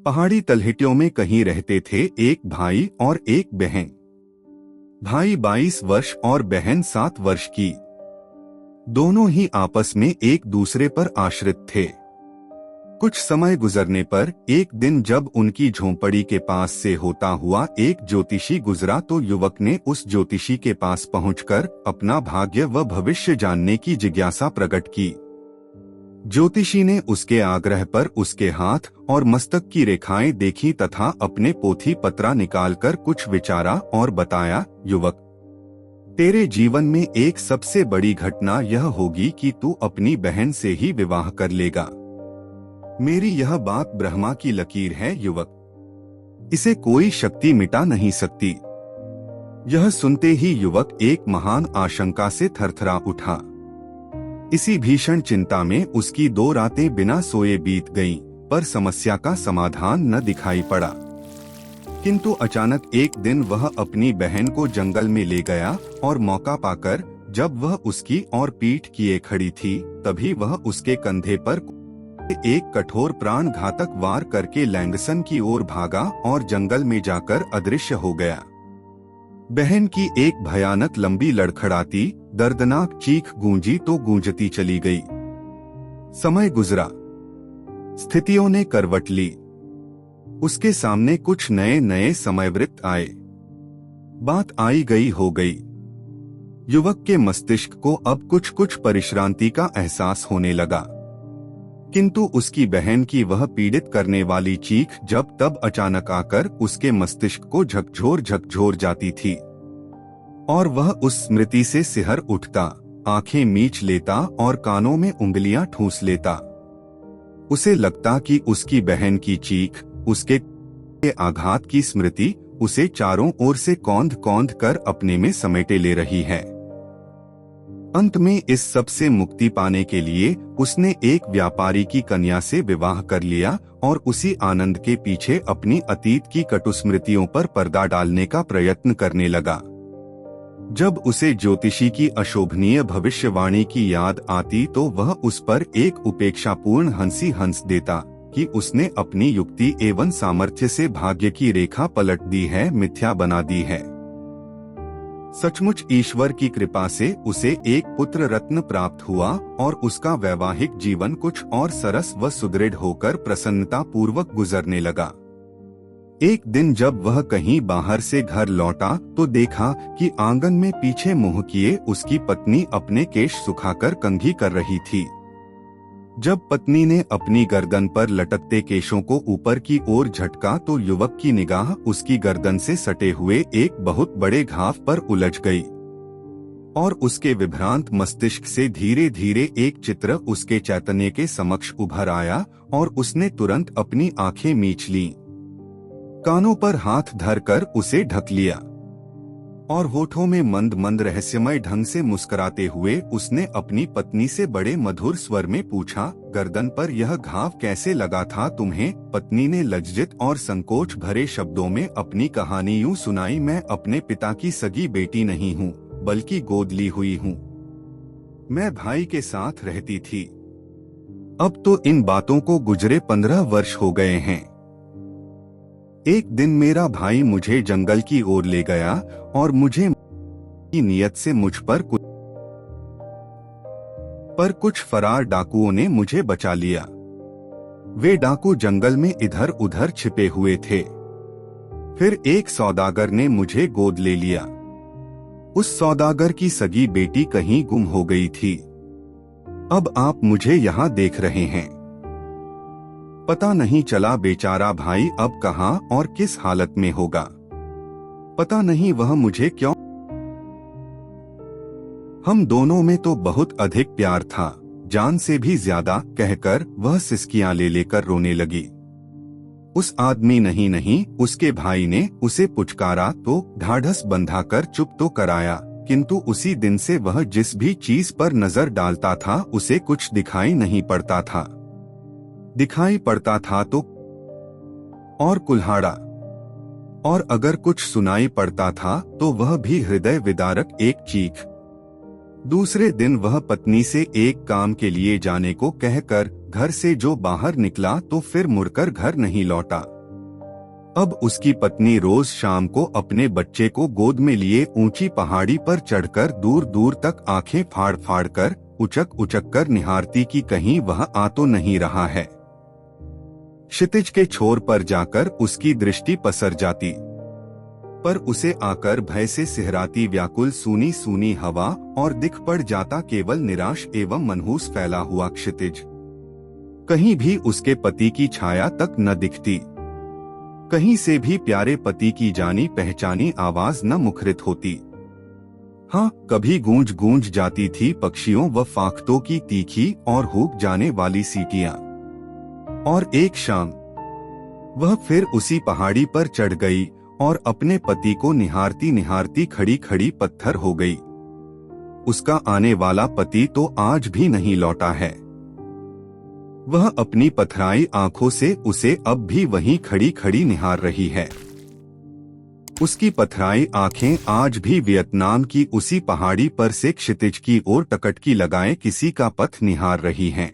पहाड़ी तलहटियों में कहीं रहते थे एक भाई और एक बहन। भाई 22 वर्ष और बहन 7 वर्ष की। दोनों ही आपस में एक दूसरे पर आश्रित थे। कुछ समय गुजरने पर एक दिन जब उनकी झोंपड़ी के पास से होता हुआ एक ज्योतिषी गुजरा तो युवक ने उस ज्योतिषी के पास पहुंचकर अपना भाग्य व भविष्य जानने की जिज्ञासा प्रकट की। ज्योतिषी ने उसके आग्रह पर उसके हाथ और मस्तक की रेखाएं देखी तथा अपने पोथी पत्रा निकालकर कुछ विचारा और बताया, युवक, तेरे जीवन में एक सबसे बड़ी घटना यह होगी कि तू अपनी बहन से ही विवाह कर लेगा। मेरी यह बात ब्रह्मा की लकीर है युवक, इसे कोई शक्ति मिटा नहीं सकती। यह सुनते ही युवक एक महान आशंका से थरथरा उठा। इसी भीषण चिंता में उसकी 2 रातें बिना सोए बीत गईं, पर समस्या का समाधान न दिखाई पड़ा। किंतु अचानक एक दिन वह अपनी बहन को जंगल में ले गया और मौका पाकर जब वह उसकी ओर पीठ किए खड़ी थी, तभी वह उसके कंधे पर एक कठोर प्राण घातक वार करके लैंगसन की ओर भागा और जंगल में जाकर अदृश्य हो गया। बहन की एक भयानक लंबी लड़खड़ाती दर्दनाक चीख गूंजी तो गूंजती चली गई। समय गुजरा, स्थितियों ने करवट ली। उसके सामने कुछ नए नए समयवृत्त आए। बात आई गई हो गई। युवक के मस्तिष्क को अब कुछ कुछ परिश्रांति का एहसास होने लगा, किंतु उसकी बहन की वह पीड़ित करने वाली चीख जब तब अचानक आकर उसके मस्तिष्क को झकझोर जाती थी और वह उस स्मृति से सिहर उठता, आंखें मीच लेता और कानों में उंगलियां ठूंस लेता। उसे लगता कि उसकी बहन की चीख, उसके आघात की स्मृति उसे चारों ओर से कौंध कौंध कर अपने में समेटे ले रही है। अंत में इस सब से मुक्ति पाने के लिए उसने एक व्यापारी की कन्या से विवाह कर लिया और उसी आनंद के पीछे अपनी अतीत की कटु स्मृतियों पर पर्दा डालने का प्रयत्न करने लगा। जब उसे ज्योतिषी की अशोभनीय भविष्यवाणी की याद आती तो वह उस पर एक उपेक्षापूर्ण हंसी हंस देता कि उसने अपनी युक्ति एवं सामर्थ्य से भाग्य की रेखा पलट दी है, मिथ्या बना दी है। सचमुच ईश्वर की कृपा से उसे एक पुत्र रत्न प्राप्त हुआ और उसका वैवाहिक जीवन कुछ और सरस व सुदृढ़ होकर प्रसन्नता पूर्वक गुजरने लगा। एक दिन जब वह कहीं बाहर से घर लौटा तो देखा कि आंगन में पीछे मुंह किए उसकी पत्नी अपने केश सुखाकर कंघी कर रही थी। जब पत्नी ने अपनी गर्दन पर लटकते केशों को ऊपर की ओर झटका तो युवक की निगाह उसकी गर्दन से सटे हुए एक बहुत बड़े घाव पर उलझ गई और उसके विभ्रांत मस्तिष्क से धीरे धीरे एक चित्र उसके चैतन्य के समक्ष उभर आया और उसने तुरंत अपनी आंखें मीच लीं, कानों पर हाथ धरकर उसे ढक लिया और होठों में मंद मंद रहस्यमय ढंग से मुस्कुराते हुए उसने अपनी पत्नी से बड़े मधुर स्वर में पूछा, गर्दन पर यह घाव कैसे लगा था तुम्हें? पत्नी ने लज्जित और संकोच भरे शब्दों में अपनी कहानी यूं सुनाई, मैं अपने पिता की सगी बेटी नहीं हूँ, बल्कि गोद ली हुई हूँ। मैं भाई के साथ रहती थी। अब तो इन बातों को गुजरे 15 वर्ष हो गए हैं। एक दिन मेरा भाई मुझे जंगल की ओर ले गया और मुझे की नियत से मुझ पर कुछ फरार डाकुओं ने मुझे बचा लिया। वे डाकू जंगल में इधर उधर छिपे हुए थे। फिर एक सौदागर ने मुझे गोद ले लिया। उस सौदागर की सगी बेटी कहीं गुम हो गई थी। अब आप मुझे यहाँ देख रहे हैं। पता नहीं चला बेचारा भाई अब कहाँ और किस हालत में होगा। पता नहीं वह मुझे क्यों। हम दोनों में तो बहुत अधिक प्यार था, जान से भी ज्यादा, कहकर वह सिसकियां ले लेकर रोने लगी। उस आदमी नहीं उसके भाई ने उसे पुचकारा तो ढाढ़स बंधाकर चुप तो कराया, किंतु उसी दिन से वह जिस भी चीज पर नजर डालता था उसे कुछ दिखाई नहीं पड़ता था। दिखाई पड़ता था तो और कुल्हाड़ा, और अगर कुछ सुनाई पड़ता था तो वह भी हृदय विदारक एक चीख। दूसरे दिन वह पत्नी से एक काम के लिए जाने को कहकर घर से जो बाहर निकला तो फिर मुड़कर घर नहीं लौटा। अब उसकी पत्नी रोज शाम को अपने बच्चे को गोद में लिए ऊंची पहाड़ी पर चढ़कर दूर दूर तक आंखें फाड़ फाड़ कर उचक उचक कर निहारती कि कहीं वह आ तो नहीं रहा है। क्षितिज के छोर पर जाकर उसकी दृष्टि पसर जाती, पर उसे आकर भय से सिहराती व्याकुल सूनी सूनी हवा और दिख पड़ जाता केवल निराश एवं मनहूस फैला हुआ क्षितिज। कहीं भी उसके पति की छाया तक न दिखती, कहीं से भी प्यारे पति की जानी पहचानी आवाज न मुखरित होती। हाँ, कभी गूंज गूंज जाती थी पक्षियों व फाख्तों की तीखी और हुक जाने वाली सीटियां। और एक शाम वह फिर उसी पहाड़ी पर चढ़ गई और अपने पति को निहारती निहारती खड़ी खड़ी पत्थर हो गई। उसका आने वाला पति तो आज भी नहीं लौटा है। वह अपनी पथराई आंखों से उसे अब भी वहीं खड़ी खड़ी निहार रही है। उसकी पथराई आंखें आज भी वियतनाम की उसी पहाड़ी पर से क्षितिज की ओर टकटकी लगाए किसी का पथ निहार रही हैं।